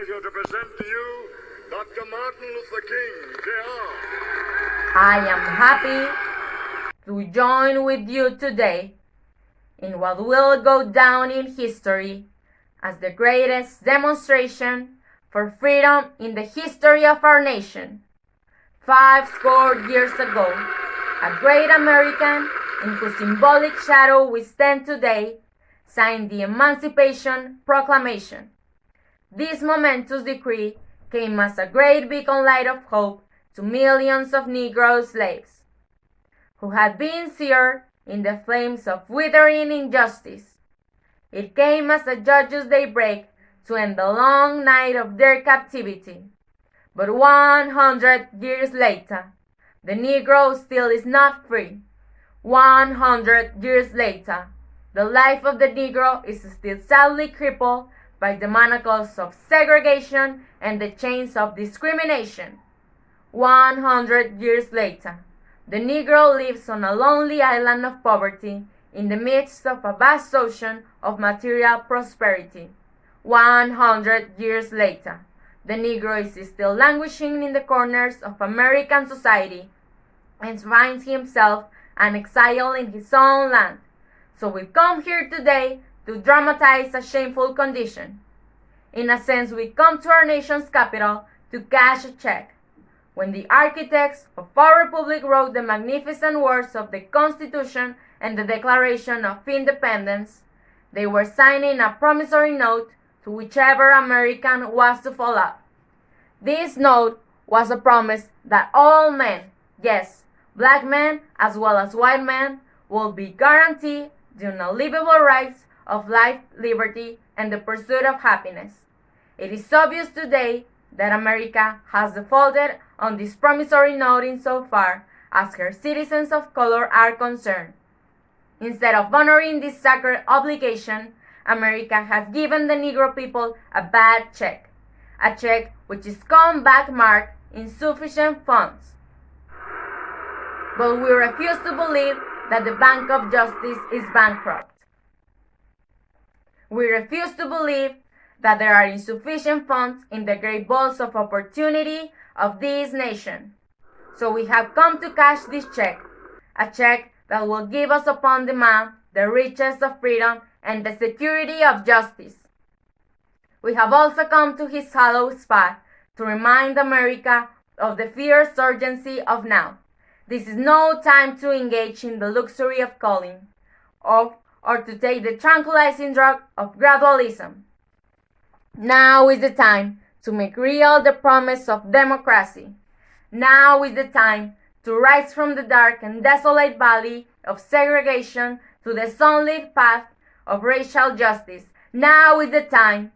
pleasure to present to you Dr. Martin Luther King, Jr. I am happy to join with you today in what will go down in history as the greatest demonstration for freedom in the history of our nation. 50 years ago, a great American in whose symbolic shadow we stand today signed the Emancipation Proclamation. This momentous decree came as a great beacon light of hope to millions of Negro slaves who had been seared in the flames of withering injustice. It came as a judge's daybreak to end the long night of their captivity. But 100 years later, the Negro still is not free. 100 years later, the life of the Negro is still sadly crippled by the manacles of segregation and the chains of discrimination. 100 years later, the Negro lives on a lonely island of poverty in the midst of a vast ocean of material prosperity. 100 years later, the Negro is still languishing in the corners of American society and finds himself an exile in his own land. So we've come here today to dramatize a shameful condition. In a sense, we come to our nation's capital to cash a check. When the architects of our republic wrote the magnificent words of the Constitution and the Declaration of Independence, they were signing a promissory note to whichever American was to fall out. This note was a promise that all men, yes, black men as well as white men, will be guaranteed the unalienable rights of life, liberty, and the pursuit of happiness. It is obvious today that America has defaulted on this promissory note insofar as her citizens of color are concerned. Instead of honoring this sacred obligation, America has given the Negro people a bad check, a check which is come back marked insufficient funds. But we refuse to believe that the Bank of Justice is bankrupt. We refuse to believe that there are insufficient funds in the great vaults of opportunity of this nation. So we have come to cash this check, a check that will give us upon demand the riches of freedom and the security of justice. We have also come to his hallowed spot to remind America of the fierce urgency of now. This is no time to engage in the luxury of calling, or to take the tranquilizing drug of gradualism. Now is the time to make real the promise of democracy. Now is the time to rise from the dark and desolate valley of segregation to the sunlit path of racial justice. Now is the time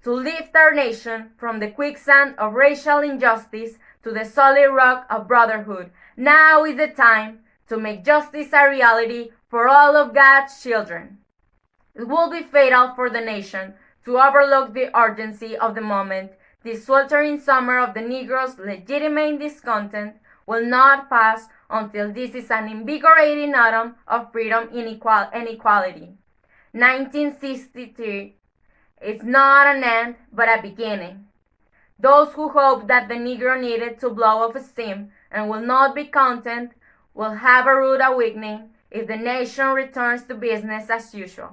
to lift our nation from the quicksand of racial injustice to the solid rock of brotherhood. Now is the time to make justice a reality for all of God's children. It will be fatal for the nation to overlook the urgency of the moment. This sweltering summer of the Negro's legitimate discontent will not pass until this is an invigorating autumn of freedom and equality. 1963 is not an end, but a beginning. Those who hope that the Negro needed to blow off steam and will not be content will have a rude awakening if the nation returns to business as usual.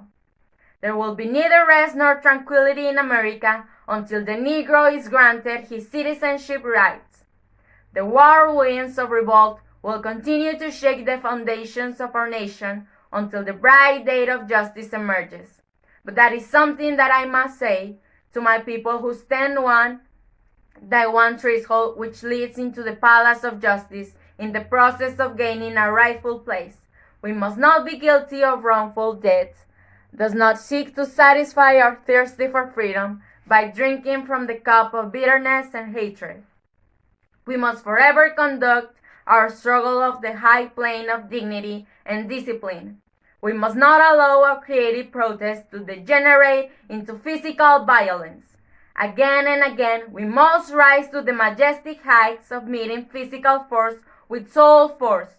There will be neither rest nor tranquility in America until the Negro is granted his citizenship rights. The whirlwinds of revolt will continue to shake the foundations of our nation until the bright day of justice emerges. But that is something that I must say to my people who stand that one threshold which leads into the palace of justice in the process of gaining a rightful place. We must not be guilty of wrongful deeds, does not seek to satisfy our thirst for freedom by drinking from the cup of bitterness and hatred. We must forever conduct our struggle of the high plane of dignity and discipline. We must not allow our creative protest to degenerate into physical violence. Again and again, we must rise to the majestic heights of meeting physical force with soul force.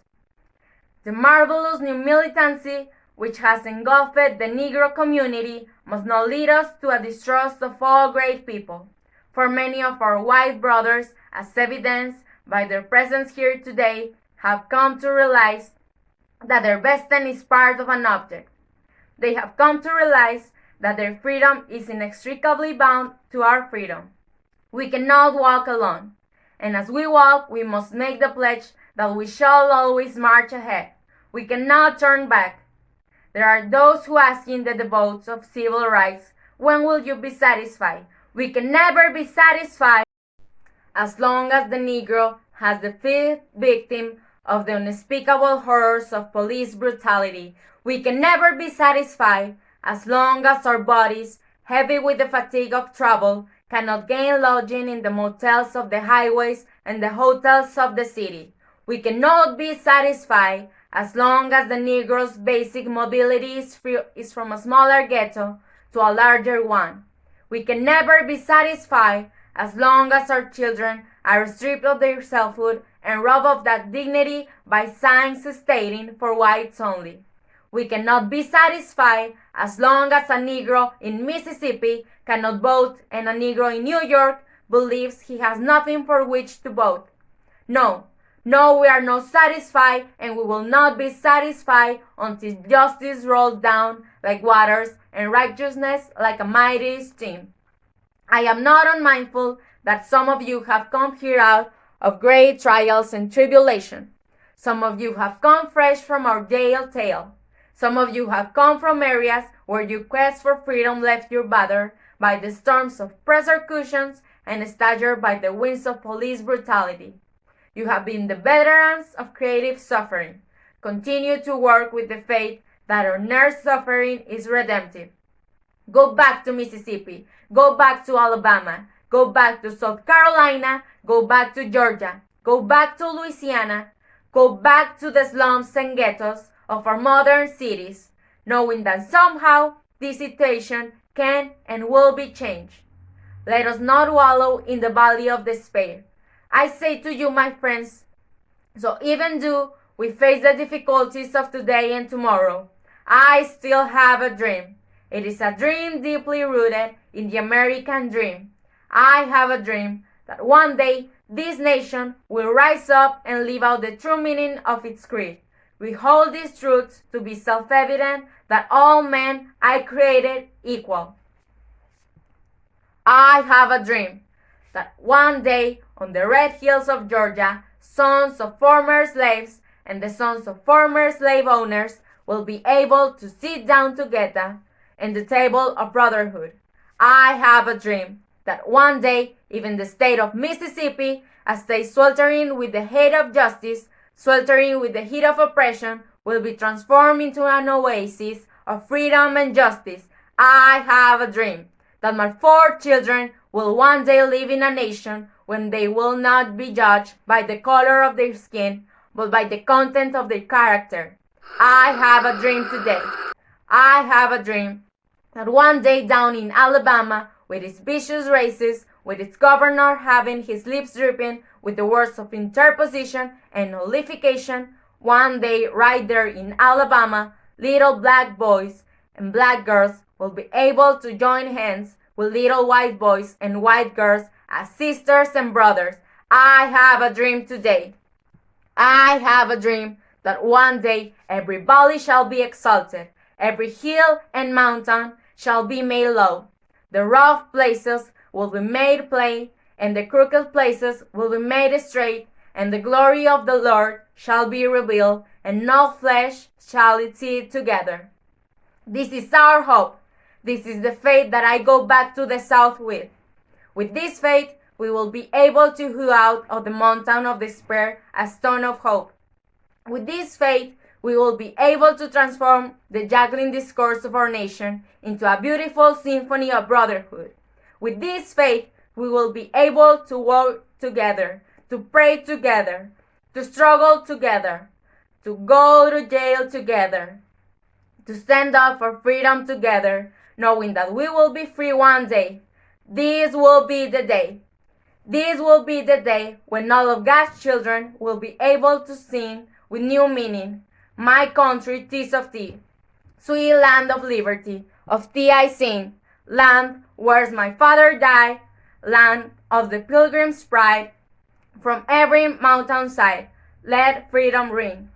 The marvelous new militancy which has engulfed the Negro community must not lead us to a distrust of all great people. For many of our white brothers, as evidenced by their presence here today, have come to realize that their destiny is part of an object. They have come to realize that their freedom is inextricably bound to our freedom. We cannot walk alone, and as we walk, we must make the pledge that we shall always march ahead. We cannot turn back. There are those who ask in the debates of civil rights, when will you be satisfied? We can never be satisfied as long as the Negro has the fifth victim of the unspeakable horrors of police brutality. We can never be satisfied as long as our bodies, heavy with the fatigue of travel, cannot gain lodging in the motels of the highways and the hotels of the city. We cannot be satisfied as long as the Negro's basic mobility is from a smaller ghetto to a larger one. We can never be satisfied as long as our children are stripped of their selfhood and robbed of that dignity by signs stating for whites only. We cannot be satisfied as long as a Negro in Mississippi cannot vote and a Negro in New York believes he has nothing for which to vote. No, we are not satisfied, and we will not be satisfied until justice rolls down like waters and righteousness like a mighty stream. I am not unmindful that some of you have come here out of great trials and tribulation. Some of you have come fresh from our jail tale. Some of you have come from areas where your quest for freedom left you battered by the storms of persecutions and staggered by the winds of police brutality. You have been the veterans of creative suffering. Continue to work with the faith that our nurse suffering is redemptive. Go back to Mississippi. Go back to Alabama. Go back to South Carolina. Go back to Georgia. Go back to Louisiana. Go back to the slums and ghettos of our modern cities, knowing that somehow this situation can and will be changed. Let us not wallow in the valley of despair. I say to you, my friends, so even though we face the difficulties of today and tomorrow, I still have a dream. It is a dream deeply rooted in the American dream. I have a dream that one day this nation will rise up and live out the true meaning of its creed. We hold these truths to be self-evident that all men I created equal. I have a dream that one day on the red hills of Georgia, sons of former slaves and the sons of former slave owners will be able to sit down together in the table of brotherhood. I have a dream that one day even the state of Mississippi, a state sweltering with the hate of justice, sweltering with the heat of oppression, will be transformed into an oasis of freedom and justice. I have a dream that my 4 children will one day live in a nation when they will not be judged by the color of their skin, but by the content of their character. I have a dream today. I have a dream that one day down in Alabama, with its vicious races, with its governor having his lips dripping with the words of interposition and nullification, one day right there in Alabama, little black boys and black girls will be able to join hands with little white boys and white girls as sisters and brothers. I have a dream today. I have a dream that one day every valley shall be exalted, every hill and mountain shall be made low. The rough places will be made plain, and the crooked places will be made straight, and the glory of the Lord shall be revealed, and no flesh shall see it together. This is our hope. This is the faith that I go back to the South with. With this faith, we will be able to hew out of the mountain of despair a stone of hope. With this faith, we will be able to transform the juggling discourse of our nation into a beautiful symphony of brotherhood. With this faith, we will be able to work together, to pray together, to struggle together, to go to jail together, to stand up for freedom together, knowing that we will be free one day. This will be the day. This will be the day when all of God's children will be able to sing with new meaning. My country, 'tis of thee. Sweet land of liberty, of thee I sing. Land where my father died, land of the pilgrim's pride, from every mountainside, let freedom ring.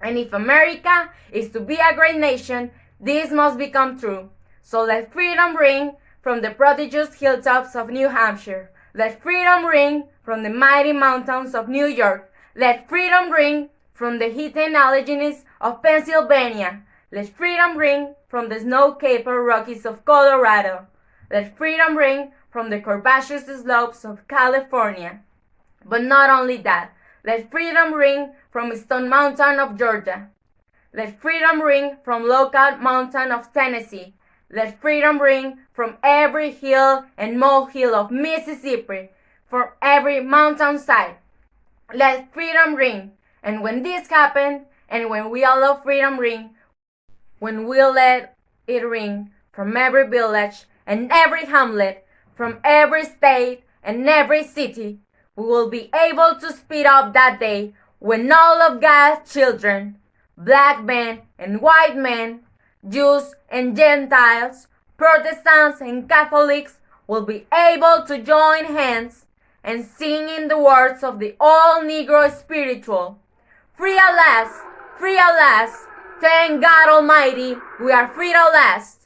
And if America is to be a great nation, this must become true. So let freedom ring from the prodigious hilltops of New Hampshire. Let freedom ring from the mighty mountains of New York. Let freedom ring from the heathen Alleghenies of Pennsylvania. Let freedom ring from the snow-capped Rockies of Colorado. Let freedom ring from the curvaceous slopes of California. But not only that, let freedom ring from Stone Mountain of Georgia. Let freedom ring from Lookout Mountain of Tennessee. Let freedom ring from every hill and molehill of Mississippi, from every mountainside. Let freedom ring. And when this happens, and when we all let freedom ring, when we let it ring from every village and every hamlet, from every state and every city, we will be able to speed up that day when all of God's children, black men and white men, Jews and Gentiles, Protestants and Catholics, will be able to join hands and sing in the words of the old Negro spiritual. Free at last, thank God Almighty, we are free at last.